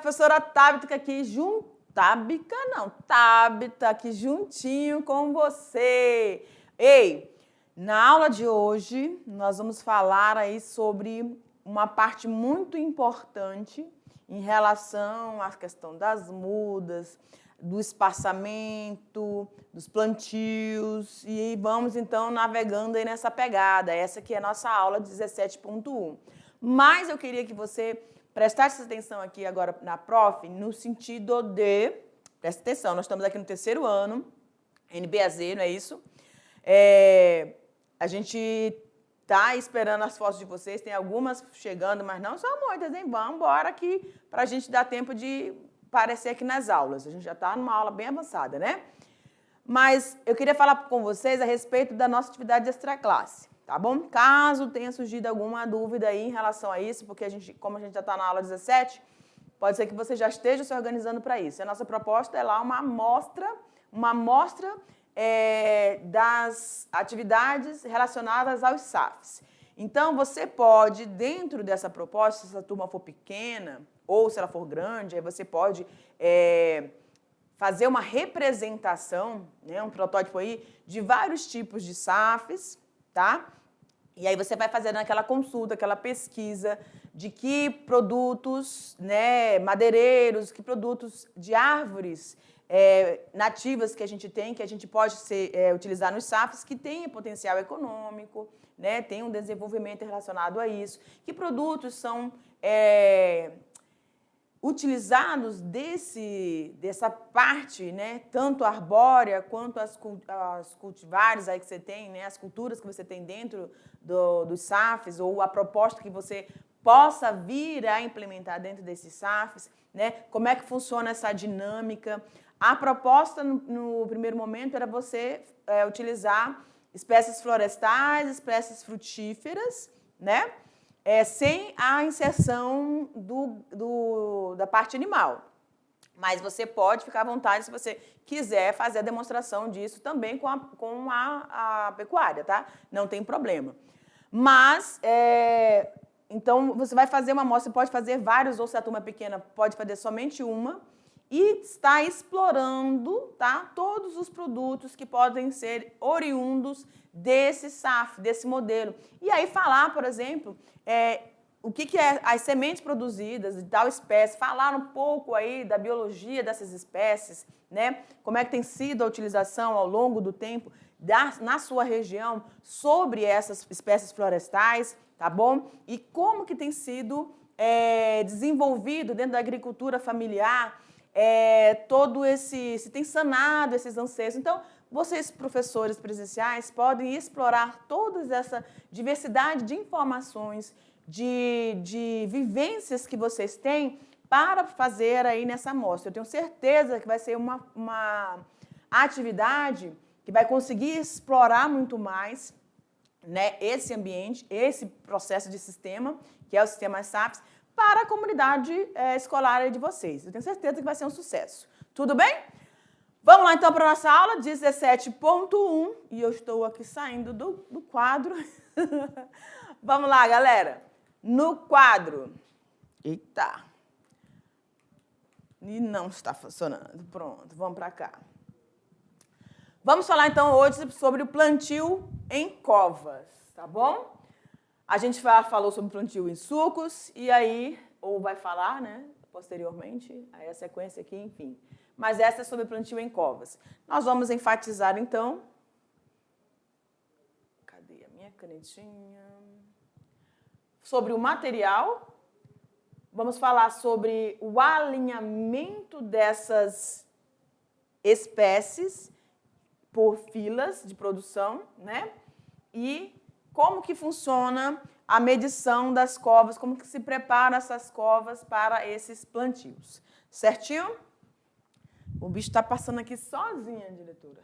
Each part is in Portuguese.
professora Tabita aqui Tabita aqui juntinho com você. Ei, na aula de hoje nós vamos falar aí sobre uma parte muito importante em relação à questão das mudas, do espaçamento, dos plantios, e vamos então navegando aí nessa pegada. Essa aqui é a nossa aula 17.1. Mas eu queria que você prestasse atenção aqui agora na prof, no sentido de, presta atenção, nós estamos aqui no terceiro ano, NBAZ, não é isso? A gente está esperando as fotos de vocês, tem algumas chegando, mas não são muitas, hein? Vamos embora aqui para a gente dar tempo de aparecer aqui nas aulas. A gente já está numa aula bem avançada, né? Mas eu queria falar com vocês a respeito da nossa atividade extraclasse, tá bom? Caso tenha surgido alguma dúvida aí em relação a isso, porque como a gente já está na aula 17, pode ser que você já esteja se organizando para isso. A nossa proposta é lá uma amostra das atividades relacionadas aos SAFs. Então, você pode, dentro dessa proposta, se a turma for pequena, ou se ela for grande, aí você pode fazer uma representação, né, um protótipo aí, de vários tipos de SAFs, tá? E aí você vai fazendo aquela consulta, aquela pesquisa de que produtos, né, madeireiros, que produtos de árvores nativas que a gente tem, que a gente pode utilizar nos SAFs, que tem potencial econômico, né, tem um desenvolvimento relacionado a isso, que produtos são utilizados dessa parte, né, tanto arbórea quanto as cultivares aí que você tem, né, as culturas que você tem dentro dos SAFs, ou a proposta que você possa vir a implementar dentro desses SAFs, né, como é que funciona essa dinâmica. A proposta, no primeiro momento, era você utilizar espécies florestais, espécies frutíferas, né, sem a inserção da parte animal. Mas você pode ficar à vontade se você quiser fazer a demonstração disso também com a pecuária, tá? Não tem problema. Mas, então, você vai fazer uma amostra, pode fazer vários, ou se a turma é pequena, pode fazer somente uma, e está explorando, tá, todos os produtos que podem ser oriundos desse SAF, desse modelo. E aí falar, por exemplo, o que é as sementes produzidas de tal espécie, falar um pouco aí da biologia dessas espécies, né? Como é que tem sido a utilização ao longo do tempo na sua região sobre essas espécies florestais, tá bom? E como que tem sido desenvolvido dentro da agricultura familiar se tem sanado esses anseios. Então, vocês, professores presenciais, podem explorar toda essa diversidade de informações, de vivências que vocês têm para fazer aí nessa amostra. Eu tenho certeza que vai ser uma atividade que vai conseguir explorar muito mais, né, esse ambiente, esse processo de sistema, que é o sistema SAFs, para a comunidade escolar de vocês. Eu tenho certeza que vai ser um sucesso. Tudo bem? Vamos lá, então, para a nossa aula 17.1. E eu estou aqui saindo do quadro. Vamos lá, galera. No quadro. Eita. E não está funcionando. Pronto, vamos para cá. Vamos falar, então, hoje sobre o plantio em covas, tá bom? A gente falou sobre plantio em sulcos, e aí, ou vai falar, né, posteriormente, aí a sequência aqui, enfim. Mas essa é sobre plantio em covas. Nós vamos enfatizar, então, cadê a minha canetinha? Sobre o material, vamos falar sobre o alinhamento dessas espécies por filas de produção, né? E como que funciona a medição das covas, como que se prepara essas covas para esses plantios. Certinho? O bicho está passando aqui sozinha, diretora.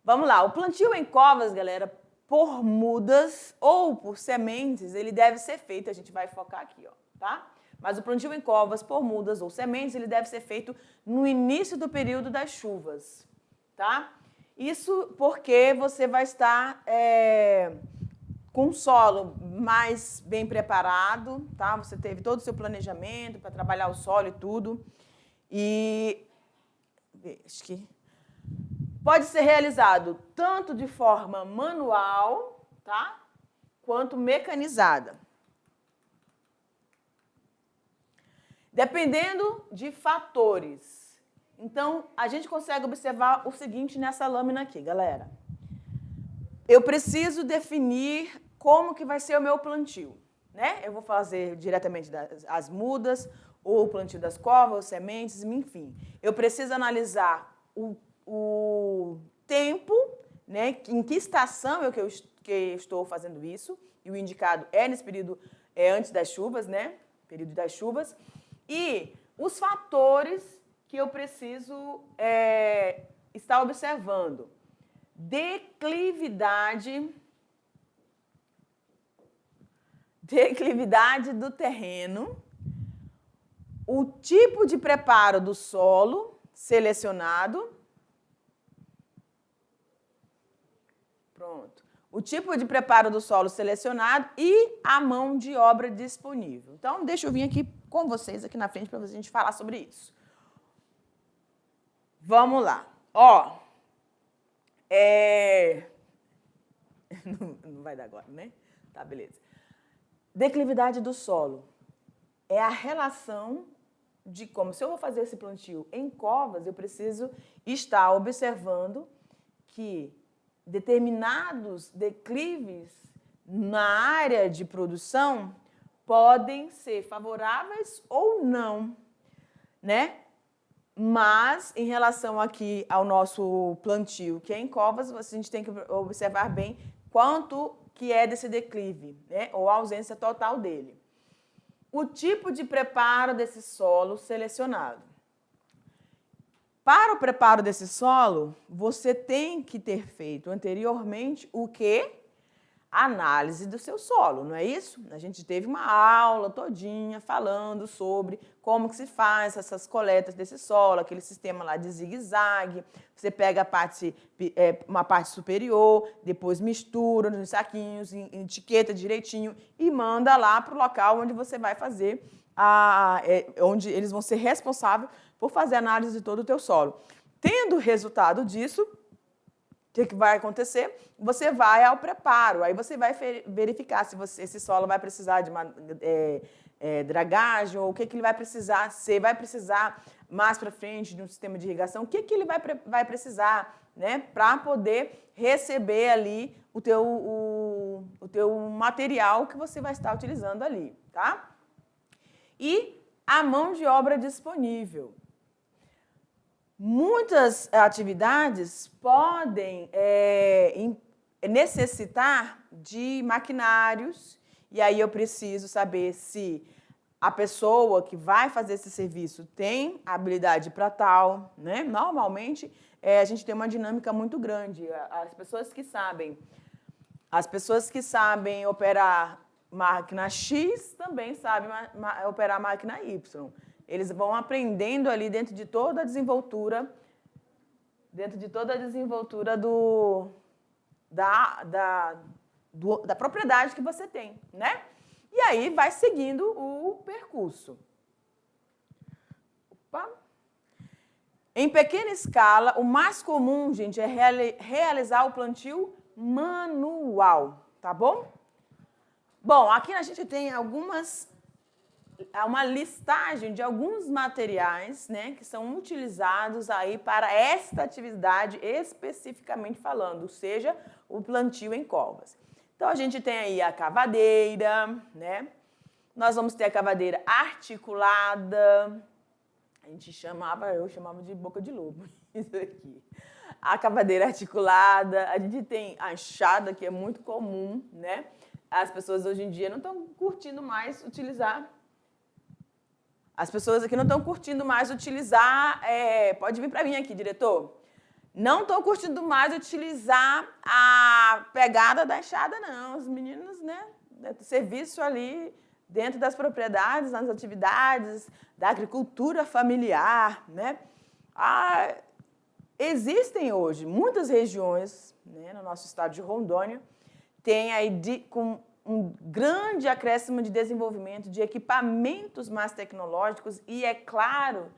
Vamos lá, o plantio em covas, galera, por mudas ou por sementes, ele deve ser feito, a gente vai focar aqui, ó, tá? Mas o plantio em covas por mudas ou sementes, ele deve ser feito no início do período das chuvas, tá? Isso porque você vai estar com um solo mais bem preparado, tá? Você teve todo o seu planejamento para trabalhar o solo e tudo. E acho que pode ser realizado tanto de forma manual, tá? Quanto mecanizada. Dependendo de fatores. Então, a gente consegue observar o seguinte nessa lâmina aqui, galera. Eu preciso definir como que vai ser o meu plantio, né? Eu vou fazer diretamente as mudas, ou o plantio das covas, sementes, enfim. Eu preciso analisar o tempo, né? Em que estação que eu estou fazendo isso, e o indicado é nesse período antes das chuvas, né? Período das chuvas. E os fatores que eu preciso estar observando. Declividade do terreno, o tipo de preparo do solo selecionado. Pronto. O tipo de preparo do solo selecionado e a mão de obra disponível. Então, deixa eu vir aqui com vocês aqui na frente para a gente falar sobre isso. Vamos lá. Ó, não vai dar agora, né? Tá, beleza. Declividade do solo é a relação de como, se eu vou fazer esse plantio em covas, eu preciso estar observando que determinados declives na área de produção podem ser favoráveis ou não, né? Mas, em relação aqui ao nosso plantio, que é em covas, a gente tem que observar bem quanto que é desse declive, né? Ou a ausência total dele. O tipo de preparo desse solo selecionado. Para o preparo desse solo, você tem que ter feito anteriormente o quê? Análise do seu solo, não é isso? A gente teve uma aula todinha falando sobre como que se faz essas coletas desse solo, aquele sistema lá de zigue-zague. Você pega uma parte superior, depois mistura nos saquinhos, etiqueta direitinho e manda lá para o local onde você vai fazer, onde eles vão ser responsáveis por fazer a análise de todo o teu solo. Tendo o resultado disso, o que vai acontecer? Você vai ao preparo, aí você vai verificar se esse solo vai precisar de uma dragagem, ou o que ele vai precisar, se vai precisar mais para frente de um sistema de irrigação, o que ele vai precisar, né, para poder receber ali o teu material que você vai estar utilizando ali, tá? E a mão de obra disponível. Muitas atividades podem necessitar de maquinários, e aí eu preciso saber se a pessoa que vai fazer esse serviço tem habilidade para tal, né? Normalmente, a gente tem uma dinâmica muito grande. As pessoas que sabem operar máquina X também sabem operar máquina Y. Eles vão aprendendo ali dentro de toda a desenvoltura, da propriedade que você tem, né? E aí vai seguindo o percurso. Opa. Em pequena escala, o mais comum, gente, é realizar o plantio manual, tá bom? Bom, aqui a gente tem uma listagem de alguns materiais, né, que são utilizados aí para esta atividade especificamente falando, ou seja, o plantio em covas. Então, a gente tem aí a cavadeira, né? Nós vamos ter a cavadeira articulada, eu chamava de boca de lobo, isso aqui. A cavadeira articulada, a gente tem a enxada, que é muito comum, né? As pessoas hoje em dia não estão curtindo mais utilizar. As pessoas aqui não estão curtindo mais utilizar... pode vir para mim aqui, diretor. Não estão curtindo mais utilizar a pegada da enxada, não. Os meninos, né? Serviço ali dentro das propriedades, nas atividades da agricultura familiar, né? Existem hoje muitas regiões, né, no nosso estado de Rondônia, tem aí com um grande acréscimo de desenvolvimento de equipamentos mais tecnológicos e é claro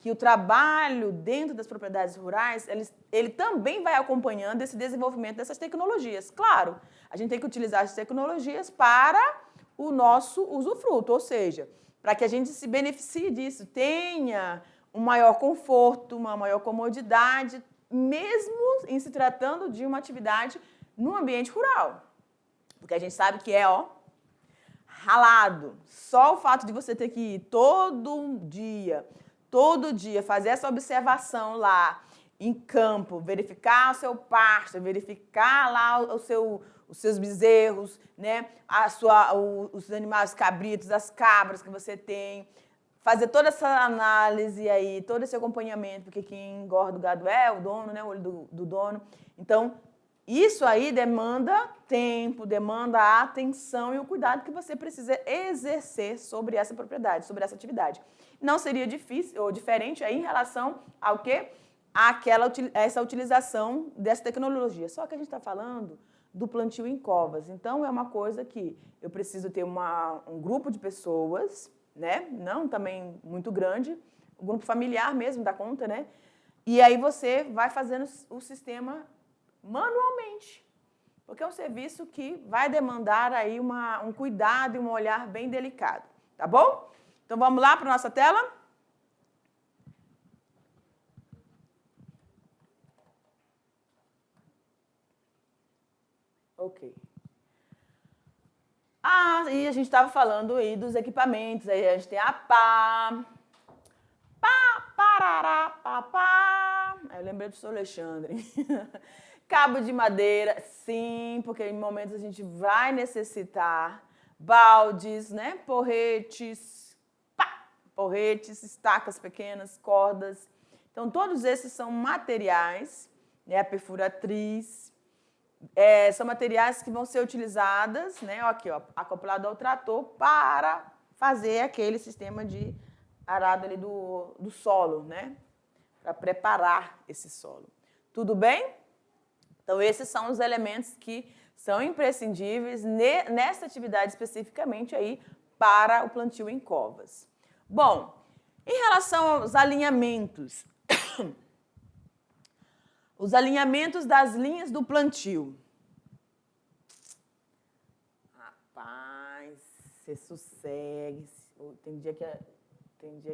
que o trabalho dentro das propriedades rurais, ele também vai acompanhando esse desenvolvimento dessas tecnologias. Claro, a gente tem que utilizar as tecnologias para o nosso usufruto, ou seja, para que a gente se beneficie disso, tenha um maior conforto, uma maior comodidade, mesmo em se tratando de uma atividade no ambiente rural. Porque a gente sabe que é, ralado. Só o fato de você ter que ir todo dia, fazer essa observação lá em campo, verificar o seu pasto, verificar lá os seus bezerros, né? Os animais cabritos, as cabras que você tem, fazer toda essa análise aí, todo esse acompanhamento, porque quem engorda o gado é o dono, né? O olho do dono. Então, isso aí demanda tempo, demanda a atenção e o cuidado que você precisa exercer sobre essa propriedade, sobre essa atividade. Não seria difícil ou diferente aí em relação ao quê? Essa utilização dessa tecnologia. Só que a gente está falando do plantio em covas. Então, é uma coisa que eu preciso ter um grupo de pessoas, né? Não também muito grande, um grupo familiar mesmo dá conta, né? E aí você vai fazendo o sistema manualmente, porque é um serviço que vai demandar aí um cuidado e um olhar bem delicado, tá bom? Então vamos lá para a nossa tela? Ok. E a gente estava falando aí dos equipamentos, aí a gente tem a pá, parará, pá. Eu lembrei do Sr. Alexandre. Cabo de madeira, sim, porque em momentos a gente vai necessitar baldes, né? Porretes, estacas pequenas, cordas. Então, todos esses são materiais, né? A perfuratriz, são materiais que vão ser utilizadas, né? Aqui, acoplado ao trator para fazer aquele sistema de arado ali do solo, né? Para preparar esse solo. Tudo bem? Então, esses são os elementos que são imprescindíveis nessa atividade especificamente aí para o plantio em covas. Bom, em relação aos alinhamentos, os alinhamentos das linhas do plantio. Rapaz, você sossegue. Tem dia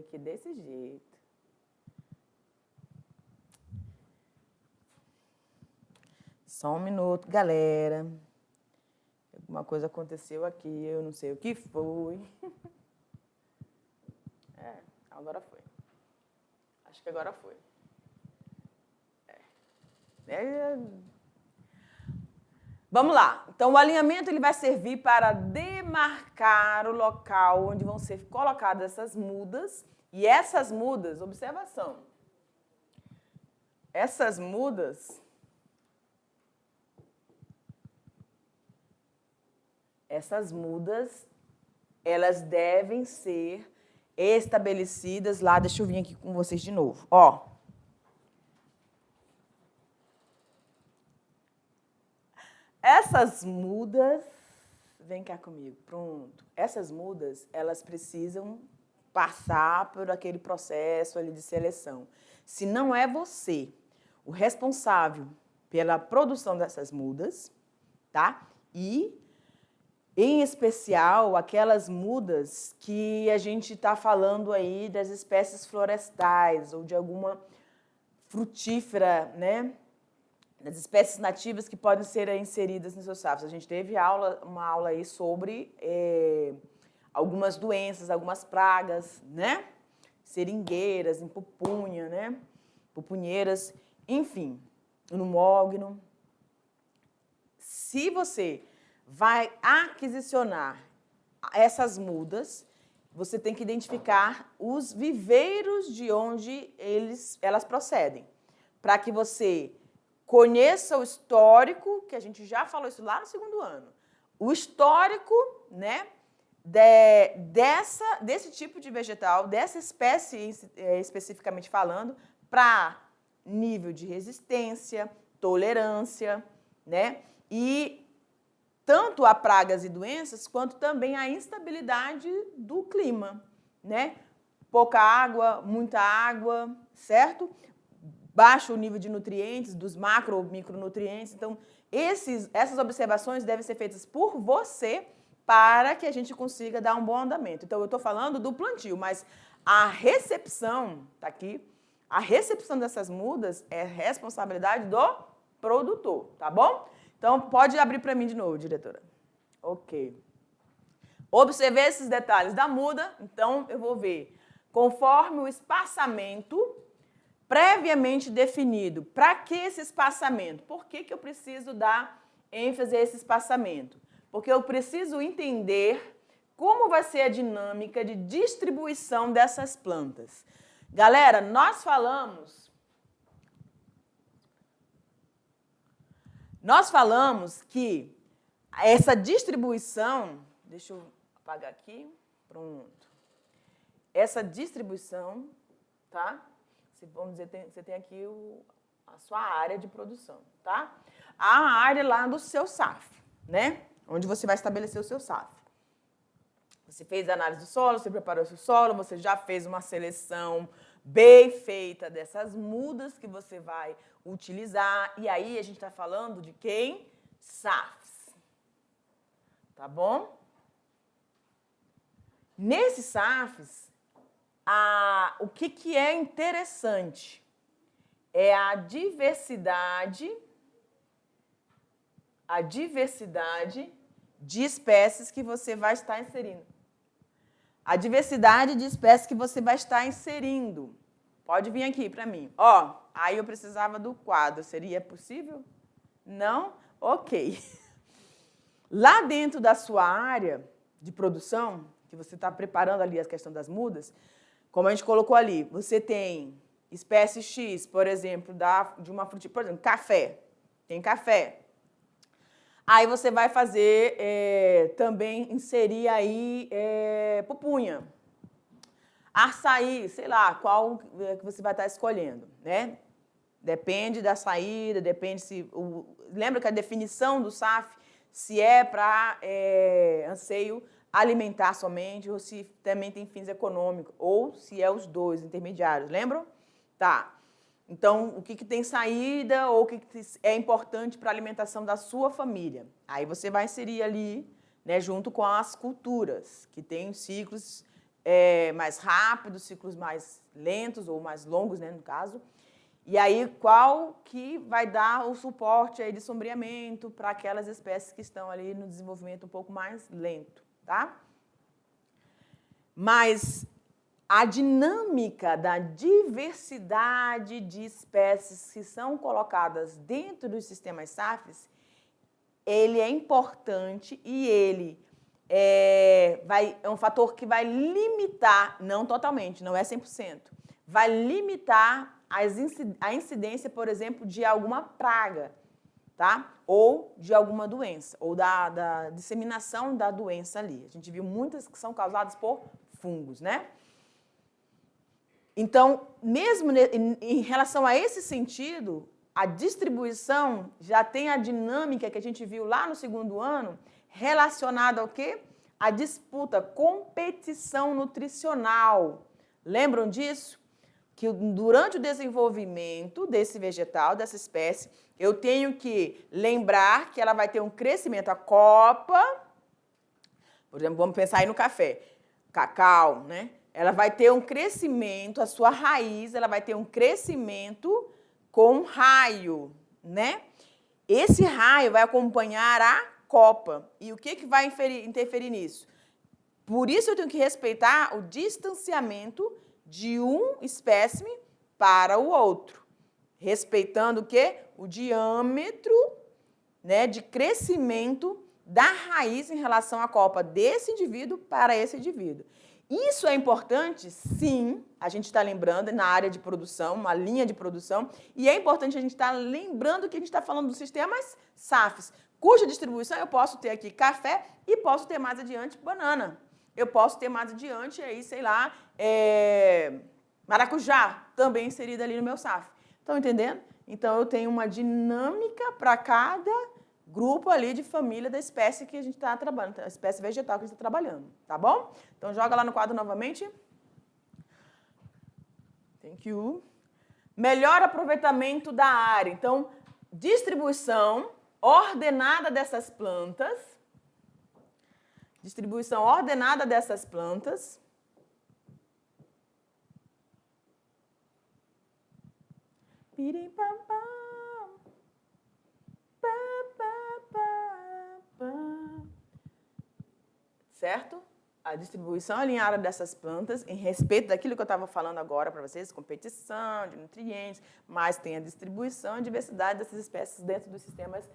que é desse jeito. Só um minuto, galera. Alguma coisa aconteceu aqui, eu não sei o que foi. Agora foi. Acho que agora foi. Vamos lá. Então, o alinhamento ele vai servir para demarcar o local onde vão ser colocadas essas mudas. E essas mudas, observação, essas mudas, elas devem ser estabelecidas lá. Deixa eu vir aqui com vocês de novo. Essas mudas, vem cá comigo, pronto. Essas mudas, elas precisam passar por aquele processo ali de seleção. Se não é você o responsável pela produção dessas mudas, tá? E, em especial, aquelas mudas que a gente está falando aí das espécies florestais ou de alguma frutífera, né? Das espécies nativas que podem ser inseridas nos seus safos. A gente teve uma aula aí sobre algumas doenças, algumas pragas, né? Seringueiras, em pupunha, né? Pupunheiras, enfim, no mogno. Se você vai aquisicionar essas mudas, você tem que identificar os viveiros de onde elas procedem, para que você conheça o histórico, que a gente já falou isso lá no segundo ano, o histórico, né, desse tipo de vegetal, dessa espécie especificamente falando, para nível de resistência, tolerância, né, e tanto a pragas e doenças, quanto também a instabilidade do clima, né? Pouca água, muita água, certo? Baixo nível de nutrientes, dos macro ou micronutrientes. Então, essas observações devem ser feitas por você para que a gente consiga dar um bom andamento. Então, eu estou falando do plantio, mas a recepção, está aqui, a recepção dessas mudas é responsabilidade do produtor, tá bom? Então, pode abrir para mim de novo, diretora. Ok. Observei esses detalhes da muda, então eu vou ver conforme o espaçamento previamente definido. Para que esse espaçamento? Por que eu preciso dar ênfase a esse espaçamento? Porque eu preciso entender como vai ser a dinâmica de distribuição dessas plantas. Galera, nós falamos que essa distribuição, deixa eu apagar aqui, pronto. Essa distribuição, tá? Vamos dizer, você tem aqui a sua área de produção, tá? A área lá do seu SAF, né? Onde você vai estabelecer o seu SAF. Você fez a análise do solo, você preparou o seu solo, você já fez uma seleção bem feita dessas mudas que você vai utilizar. E aí a gente está falando de quem? SAFs. Tá bom? Nesses SAFs, o que é interessante é a diversidade de espécies que você vai estar inserindo. A diversidade de espécies que você vai estar inserindo. Pode vir aqui para mim. Ó, aí eu precisava do quadro. Seria possível? Não? Ok. Lá dentro da sua área de produção, que você está preparando ali a questão das mudas, como a gente colocou ali, você tem espécie X, por exemplo, de uma frutinha, por exemplo, café. Tem café. Aí você vai fazer, também inserir aí pupunha. Açaí, sei lá, qual que você vai estar escolhendo, né? Depende da saída, depende se... lembra que a definição do SAF, se é para anseio alimentar somente, ou se também tem fins econômicos, ou se é os dois intermediários, lembram? Tá. Então, o que tem saída ou o que é importante para a alimentação da sua família. Aí você vai inserir ali, né, junto com as culturas, que tem ciclos mais rápidos, ciclos mais lentos ou mais longos, né, no caso. E aí, qual que vai dar o suporte aí de sombreamento para aquelas espécies que estão ali no desenvolvimento um pouco mais lento, tá? Mas a dinâmica da diversidade de espécies que são colocadas dentro dos sistemas SAFs, ele é importante e ele é um fator que vai limitar, não totalmente, não é 100%, vai limitar a incidência, por exemplo, de alguma praga, tá? Ou de alguma doença, ou da disseminação da doença ali. A gente viu muitas que são causadas por fungos, né? Então, mesmo em relação a esse sentido, a distribuição já tem a dinâmica que a gente viu lá no segundo ano, relacionada ao quê? A disputa, competição nutricional. Lembram disso? Que durante o desenvolvimento desse vegetal, dessa espécie, eu tenho que lembrar que ela vai ter um crescimento. A copa, por exemplo, vamos pensar aí no café, cacau, né? Ela vai ter um crescimento, a sua raiz, ela vai ter um crescimento com um raio, né? Esse raio vai acompanhar a copa. E o que vai interferir nisso? Por isso eu tenho que respeitar o distanciamento de um espécime para o outro, respeitando o quê? O diâmetro, né, de crescimento da raiz em relação à copa desse indivíduo para esse indivíduo. Isso é importante? Sim, a gente está lembrando na área de produção, uma linha de produção, e é importante a gente estar lembrando que a gente está falando dos sistemas SAFs, cuja distribuição eu posso ter aqui café e posso ter mais adiante banana. Eu posso ter mais adiante, aí, sei lá, maracujá, também inserida ali no meu SAF. Estão entendendo? Então, eu tenho uma dinâmica para cada grupo ali de família da espécie que a gente está trabalhando, a espécie vegetal que a gente está trabalhando, tá bom? Então, joga lá no quadro novamente. Thank you. Melhor aproveitamento da área. Então, distribuição ordenada dessas plantas. Distribuição ordenada dessas plantas. Certo? A distribuição alinhada dessas plantas, em respeito daquilo que eu estava falando agora para vocês, competição de nutrientes, mas tem a distribuição e diversidade dessas espécies dentro dos sistemas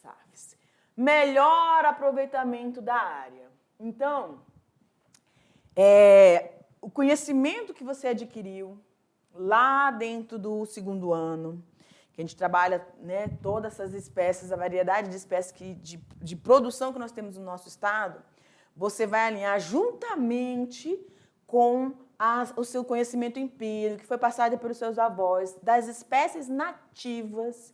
SAFs. Melhor aproveitamento da área. Então, o conhecimento que você adquiriu lá dentro do segundo ano, que a gente trabalha, né, todas essas espécies, a variedade de espécies de produção que nós temos no nosso estado, você vai alinhar juntamente com o seu conhecimento empírico, que foi passado pelos seus avós, das espécies nativas.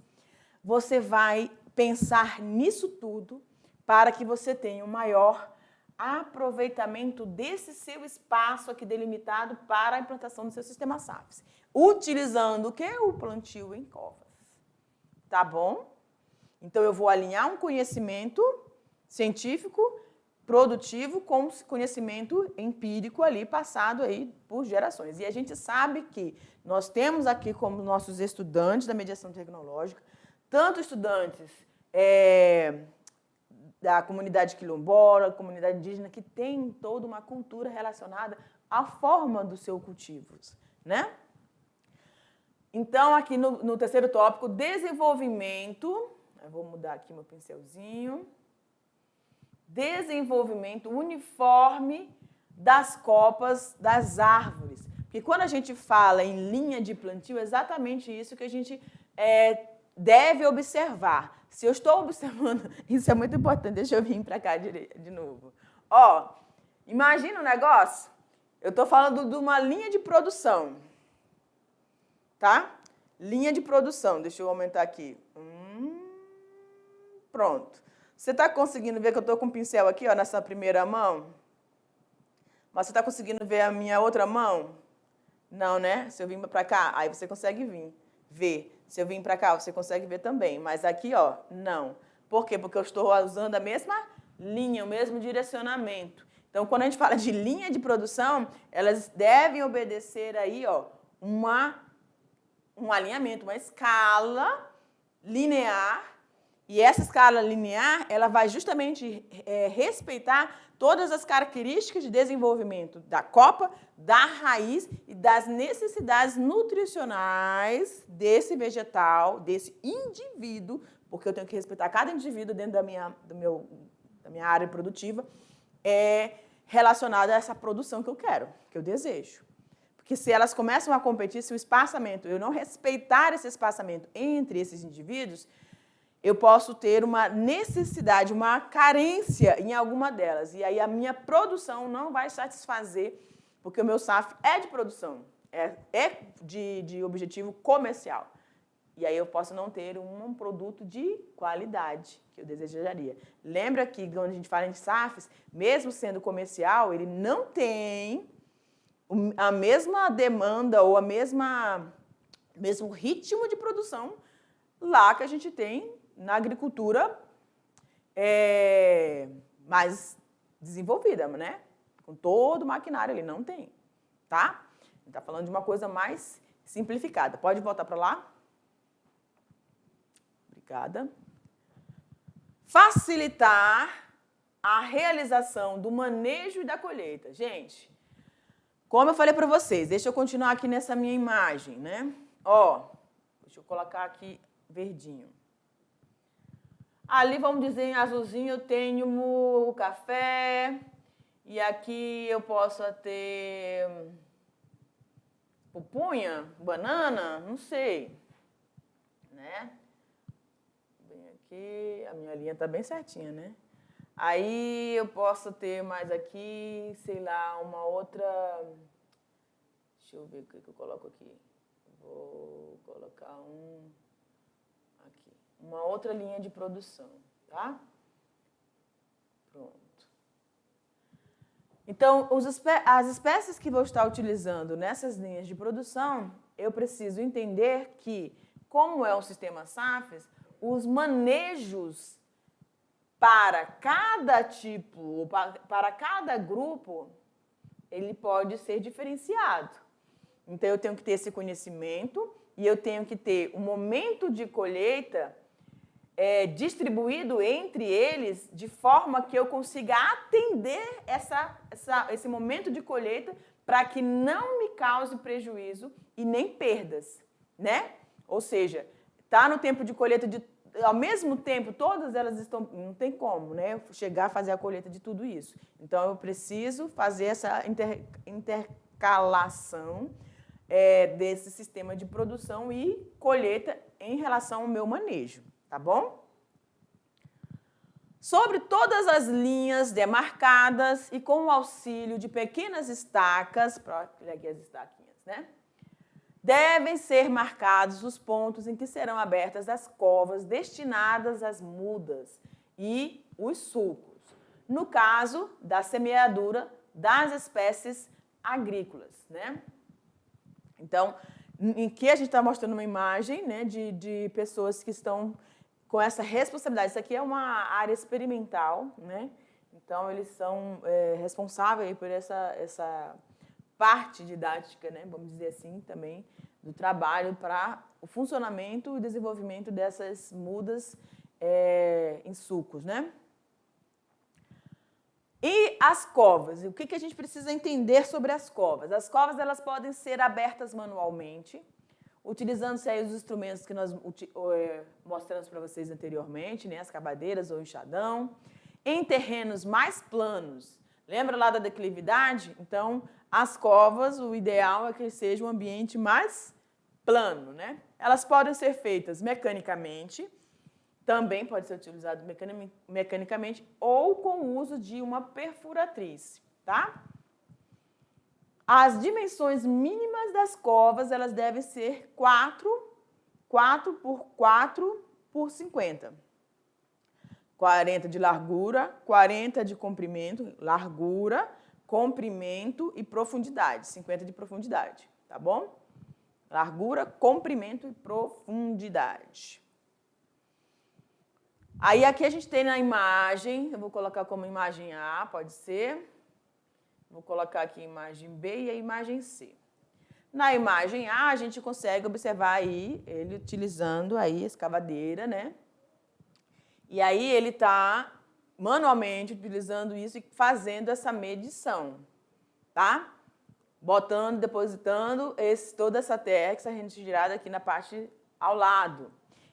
Você vai pensar nisso tudo para que você tenha um maior aproveitamento desse seu espaço aqui delimitado para a implantação do seu sistema SAFs. Utilizando o quê? O plantio em covas. Tá bom? Então, eu vou alinhar um conhecimento científico produtivo com conhecimento empírico ali passado aí por gerações. E a gente sabe que nós temos aqui como nossos estudantes da mediação tecnológica, tanto estudantes da comunidade quilombola, comunidade indígena, que tem toda uma cultura relacionada à forma dos seus cultivos, né? Então, aqui no terceiro tópico, desenvolvimento, eu vou mudar aqui meu pincelzinho, desenvolvimento uniforme das copas das árvores. Porque quando a gente fala em linha de plantio, é exatamente isso que a gente deve observar. Se eu estou observando, isso é muito importante, deixa eu vir para cá de novo. Ó, imagina um negócio, eu estou falando de uma linha de produção, tá? Linha de produção, deixa eu aumentar aqui. Pronto. Você está conseguindo ver que eu estou com o pincel aqui, ó, nessa primeira mão? Mas você está conseguindo ver a minha outra mão? Não, né? Se eu vim para cá, aí você consegue ver. Se eu vim para cá, você consegue ver também. Mas aqui, ó, não. Por quê? Porque eu estou usando a mesma linha, o mesmo direcionamento. Então, quando a gente fala de linha de produção, elas devem obedecer aí, ó, um alinhamento, uma escala linear. E essa escala linear, ela vai justamente respeitar todas as características de desenvolvimento da copa, da raiz e das necessidades nutricionais desse vegetal, desse indivíduo, porque eu tenho que respeitar cada indivíduo dentro da minha área produtiva, relacionada a essa produção que eu quero, que eu desejo. Porque se elas começam a competir, se o espaçamento, eu não respeitar esse espaçamento entre esses indivíduos, eu posso ter uma necessidade, uma carência em alguma delas. E aí a minha produção não vai satisfazer, porque o meu SAF é de produção, de objetivo comercial. E aí eu posso não ter um produto de qualidade que eu desejaria. Lembra que quando a gente fala em SAFs, mesmo sendo comercial, ele não tem a mesma demanda ou mesmo ritmo de produção lá que a gente tem na agricultura mais desenvolvida, né? Com todo o maquinário, ele não tem, tá? Ele está falando de uma coisa mais simplificada. Pode voltar para lá? Obrigada. Facilitar a realização do manejo e da colheita. Gente, como eu falei para vocês, deixa eu continuar aqui nessa minha imagem, né? Ó, deixa eu colocar aqui verdinho. Ali, vamos dizer, em azulzinho, eu tenho o café. E aqui eu posso ter pupunha, banana, não sei. Né? Bem aqui, a minha linha está bem certinha, né? Aí eu posso ter mais aqui, sei lá, uma outra... Deixa eu ver o que eu coloco aqui. Vou colocar uma outra linha de produção, tá? Pronto. Então, as espécies que vou estar utilizando nessas linhas de produção, eu preciso entender que, como é um sistema SAFES, os manejos para cada tipo, ou para cada grupo, ele pode ser diferenciado. Então, eu tenho que ter esse conhecimento e eu tenho que ter um momento de colheita distribuído entre eles de forma que eu consiga atender esse momento de colheita para que não me cause prejuízo e nem perdas, né? Ou seja, está no tempo de colheita, ao mesmo tempo, todas elas estão... Não tem como, né? Chegar a fazer a colheita de tudo isso. Então, eu preciso fazer essa intercalação desse sistema de produção e colheita em relação ao meu manejo. Tá bom? Sobre todas as linhas demarcadas e com o auxílio de pequenas estacas, aqui as estaquinhas, né? Devem ser marcados os pontos em que serão abertas as covas destinadas às mudas e os sulcos, no caso da semeadura das espécies agrícolas, né? Então, em que a gente está mostrando uma imagem, né, de pessoas que estão com essa responsabilidade. Isso aqui é uma área experimental, né? Então, eles são responsáveis por essa parte didática, né, vamos dizer assim, também, do trabalho para o funcionamento e desenvolvimento dessas mudas em sulcos, né? E as covas, o que a gente precisa entender sobre as covas? As covas, elas podem ser abertas manualmente, utilizando-se aí os instrumentos que nós mostramos para vocês anteriormente, né, as cavadeiras ou enxadão, em terrenos mais planos. Lembra lá da declividade? Então, as covas, o ideal é que seja um ambiente mais plano, né? Elas podem ser feitas mecanicamente, também pode ser utilizado mecanicamente ou com o uso de uma perfuratriz, tá? As dimensões mínimas das covas, elas devem ser 4 por 4 por 50. 40 de largura, 40 de comprimento, largura, comprimento e profundidade, 50 de profundidade, tá bom? Largura, comprimento e profundidade. Aí aqui a gente tem na imagem, eu vou colocar como imagem A, pode ser. Vou colocar aqui a imagem B e a imagem C. Na imagem A, a gente consegue observar aí ele utilizando aí a escavadeira, né? E aí ele está manualmente utilizando isso e fazendo essa medição, tá? Botando, depositando toda essa terra que está retirada aqui na parte ao lado.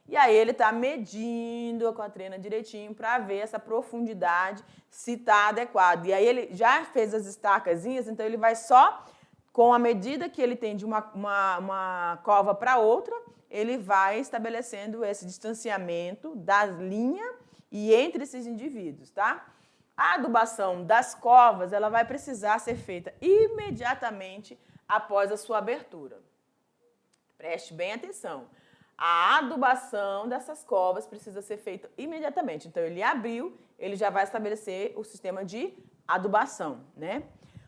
E aí ele está medindo com a trena direitinho para ver essa profundidade, se está adequado. E aí ele já fez as estacazinhas, então ele vai só, com a medida que ele tem de uma cova para outra, ele vai estabelecendo esse distanciamento da linha e entre esses indivíduos, tá? A adubação das covas, ela vai precisar ser feita imediatamente após a sua abertura. Preste bem atenção. A adubação dessas covas precisa ser feita imediatamente. Então, ele abriu, ele já vai estabelecer o sistema de adubação, né?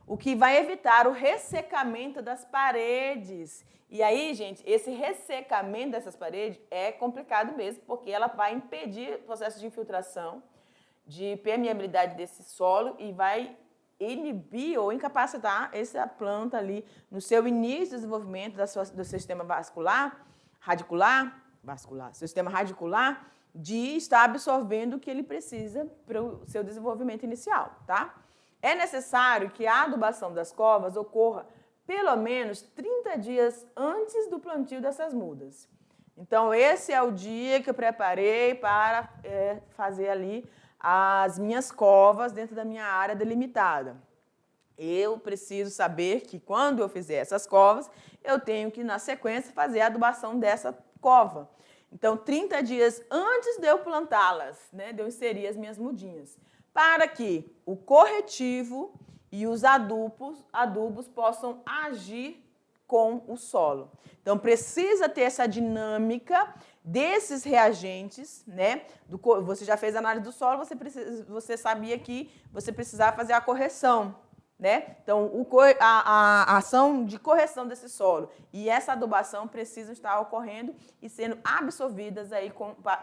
O que vai evitar o ressecamento das paredes. E aí, gente, esse ressecamento dessas paredes é complicado mesmo, porque ela vai impedir o processo de infiltração, de permeabilidade desse solo e vai inibir ou incapacitar essa planta ali no seu início de desenvolvimento do sistema sistema radicular, de estar absorvendo o que ele precisa para o seu desenvolvimento inicial, tá? É necessário que a adubação das covas ocorra pelo menos 30 dias antes do plantio dessas mudas. Então, esse é o dia que eu preparei para fazer ali as minhas covas dentro da minha área delimitada. Eu preciso saber que quando eu fizer essas covas, eu tenho que, na sequência, fazer a adubação dessa cova. Então, 30 dias antes de eu plantá-las, né, de eu inserir as minhas mudinhas, para que o corretivo e os adubos possam agir com o solo. Então, precisa ter essa dinâmica desses reagentes, né? Você já fez a análise do solo, você sabia que você precisava fazer a correção, né? Então, a ação de correção desse solo e essa adubação precisam estar ocorrendo e sendo absorvidas aí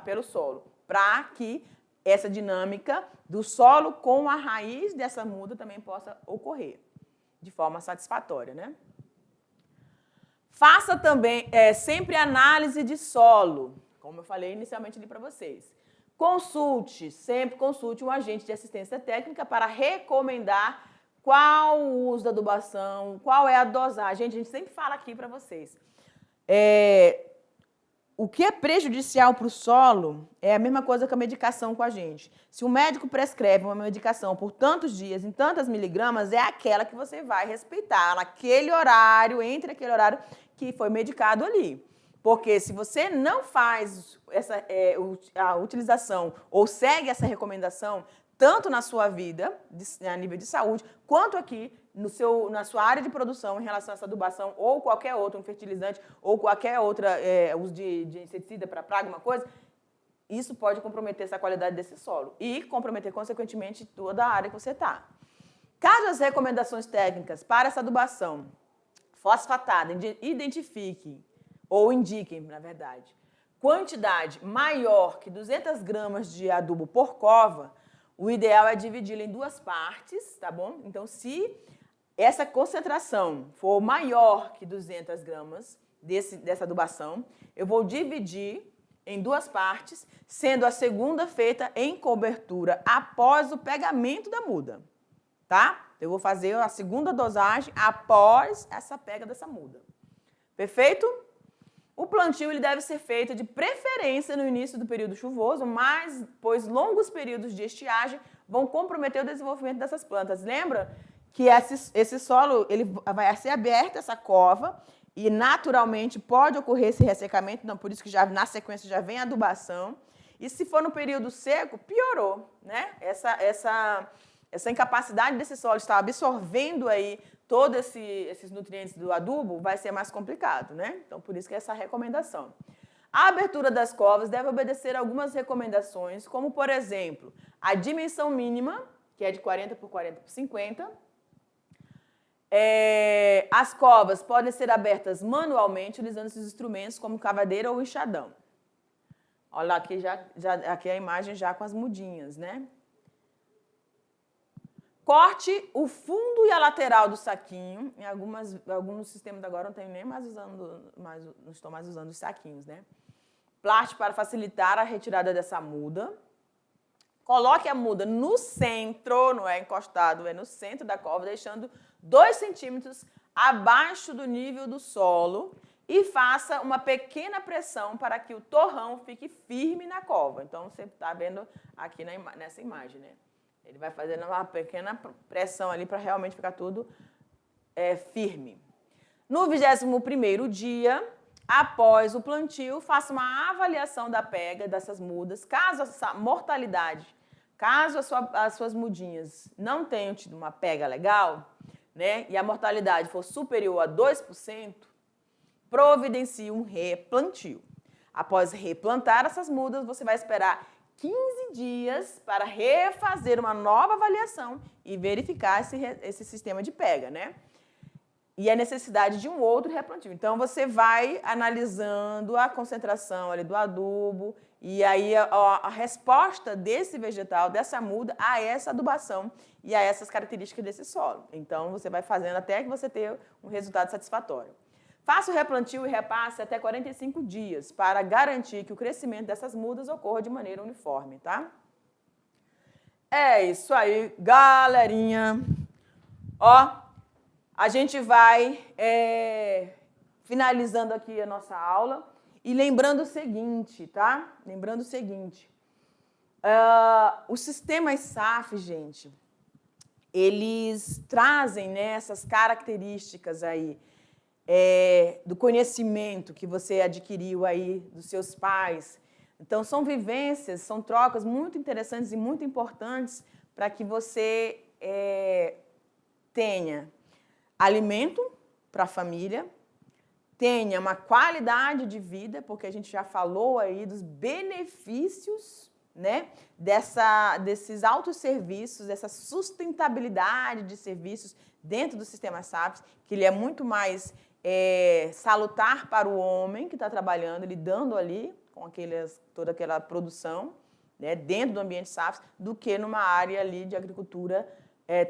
pelo solo, para que essa dinâmica do solo com a raiz dessa muda também possa ocorrer de forma satisfatória, né? Faça também sempre análise de solo, como eu falei inicialmente ali para vocês. Sempre consulte um agente de assistência técnica para recomendar qual o uso da adubação, qual é a dosagem. A gente sempre fala aqui para vocês. O que é prejudicial para o solo é a mesma coisa que a medicação com a gente. Se o médico prescreve uma medicação por tantos dias, em tantas miligramas, é aquela que você vai respeitar, naquele horário, entre aquele horário que foi medicado ali. Porque se você não faz a utilização ou segue essa recomendação, tanto na sua vida, a nível de saúde, quanto aqui na sua área de produção em relação a essa adubação ou qualquer outro, um fertilizante ou qualquer outra uso de inseticida para praga, alguma coisa, isso pode comprometer essa qualidade desse solo e comprometer, consequentemente, toda a área que você está. Caso as recomendações técnicas para essa adubação fosfatada identifiquem, ou indiquem, na verdade, quantidade maior que 200 gramas de adubo por cova, o ideal é dividi-la em duas partes, tá bom? Então, se essa concentração for maior que 200 gramas dessa adubação, eu vou dividir em duas partes, sendo a segunda feita em cobertura após o pegamento da muda, tá? Eu vou fazer a segunda dosagem após essa pega dessa muda. Perfeito? O plantio ele deve ser feito de preferência no início do período chuvoso, pois longos períodos de estiagem vão comprometer o desenvolvimento dessas plantas. Lembra que esse solo ele vai ser aberto, essa cova, e naturalmente pode ocorrer esse ressecamento, então por isso que já na sequência já vem a adubação. E se for no período seco, piorou, né? Essa incapacidade desse solo estar absorvendo aí todos esses nutrientes do adubo vai ser mais complicado, né? Então, por isso que é essa recomendação. A abertura das covas deve obedecer a algumas recomendações, como, por exemplo, a dimensão mínima, que é de 40 por 40 por 50. As covas podem ser abertas manualmente, utilizando esses instrumentos como cavadeira ou enxadão. Olha lá, aqui a imagem já com as mudinhas, né? Corte o fundo e a lateral do saquinho. Em alguns sistemas agora não tem nem mais não estou mais usando os saquinhos, né? Plástico para facilitar a retirada dessa muda. Coloque a muda no centro, não é encostado, é no centro da cova, deixando 2 centímetros abaixo do nível do solo e faça uma pequena pressão para que o torrão fique firme na cova. Então, você está vendo aqui nessa imagem, né? Ele vai fazendo uma pequena pressão ali para realmente ficar tudo firme. No 21º dia, após o plantio, faça uma avaliação da pega dessas mudas. Caso essa mortalidade, caso as suas mudinhas não tenham tido uma pega legal, né, e a mortalidade for superior a 2%, providencie um replantio. Após replantar essas mudas, você vai esperar 15 dias para refazer uma nova avaliação e verificar esse sistema de pega, né? E a necessidade de um outro replantio. Então, você vai analisando a concentração ali do adubo e aí a resposta desse vegetal, dessa muda, a essa adubação e a essas características desse solo. Então, você vai fazendo até que você tenha um resultado satisfatório. Faça o replantio e repasse até 45 dias para garantir que o crescimento dessas mudas ocorra de maneira uniforme, tá? É isso aí, galerinha. Ó, a gente vai finalizando aqui a nossa aula e lembrando o seguinte, tá? Lembrando o seguinte, os sistemas SAF, gente, eles trazem, né, essas características aí, do conhecimento que você adquiriu aí dos seus pais. Então, são vivências, são trocas muito interessantes e muito importantes para que você tenha alimento para a família, tenha uma qualidade de vida, porque a gente já falou aí dos benefícios, né, desses autosserviços, dessa sustentabilidade de serviços dentro do sistema SAFs, que ele é muito mais salutar para o homem que está trabalhando, lidando ali com toda aquela produção, né, dentro do ambiente SAFs, do que numa área ali de agricultura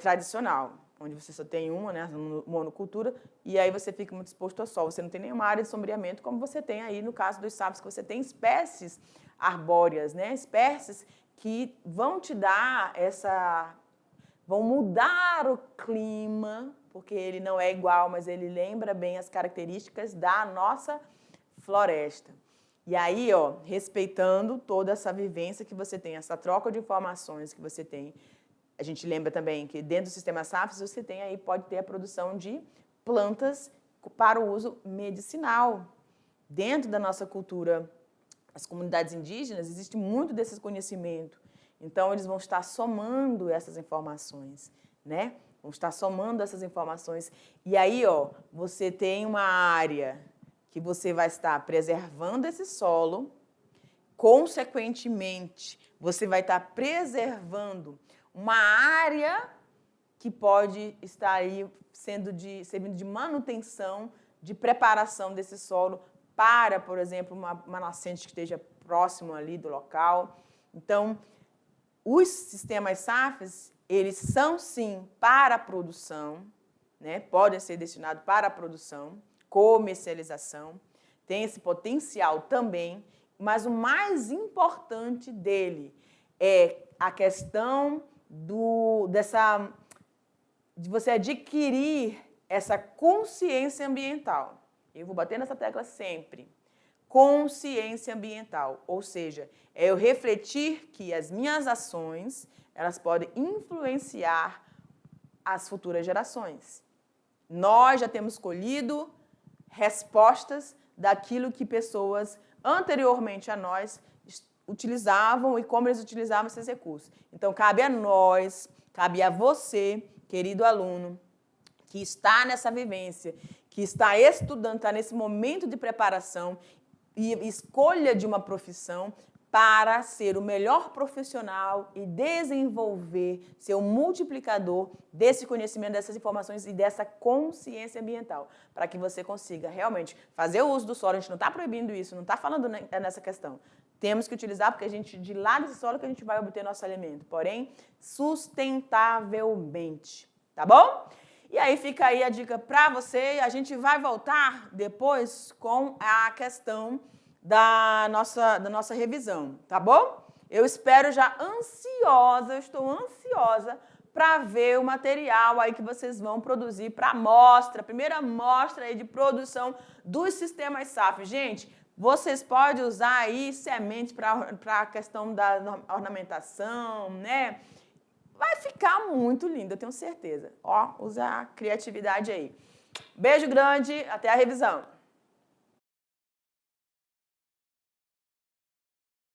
tradicional, onde você só tem uma, né, monocultura, e aí você fica muito exposto ao sol. Você não tem nenhuma área de sombreamento, como você tem aí no caso dos SAFs, que você tem espécies arbóreas, né, espécies que vão te dar vão mudar o clima, porque ele não é igual, mas ele lembra bem as características da nossa floresta. E aí, ó, respeitando toda essa vivência que você tem, essa troca de informações que você tem, a gente lembra também que dentro do sistema SAFs você tem aí, pode ter a produção de plantas para o uso medicinal. Dentro da nossa cultura, as comunidades indígenas, existe muito desse conhecimento. Então, eles vão estar somando essas informações, né? Vão estar somando essas informações. E aí, ó, você tem uma área que você vai estar preservando esse solo, consequentemente, você vai estar preservando uma área que pode estar aí servindo de manutenção, de preparação desse solo para, por exemplo, uma nascente que esteja próximo ali do local. Então, os sistemas SAFs, eles são, sim, para a produção, né? Podem ser destinados para a produção, comercialização, tem esse potencial também, mas o mais importante dele é a questão de você adquirir essa consciência ambiental. Eu vou bater nessa tecla sempre. Consciência ambiental, ou seja, é eu refletir que as minhas ações, elas podem influenciar as futuras gerações. Nós já temos colhido respostas daquilo que pessoas anteriormente a nós utilizavam e como eles utilizavam esses recursos. Então, cabe a nós, cabe a você, querido aluno, que está nessa vivência, que está estudando, está nesse momento de preparação e escolha de uma profissão para ser o melhor profissional e desenvolver, ser o multiplicador desse conhecimento, dessas informações e dessa consciência ambiental, para que você consiga realmente fazer o uso do solo. A gente não está proibindo isso, não está falando nessa questão. Temos que utilizar, porque de lá desse solo que a gente vai obter nosso alimento, porém, sustentavelmente, tá bom? E aí fica aí a dica para você. A gente vai voltar depois com a questão da nossa revisão, tá bom? Eu espero já ansiosa, eu estou ansiosa para ver o material aí que vocês vão produzir para a mostra, primeira mostra aí de produção dos sistemas SAF. Gente, vocês podem usar aí sementes para a questão da ornamentação, né? Vai ficar muito lindo, eu tenho certeza. Ó, usa a criatividade aí. Beijo grande, até a revisão.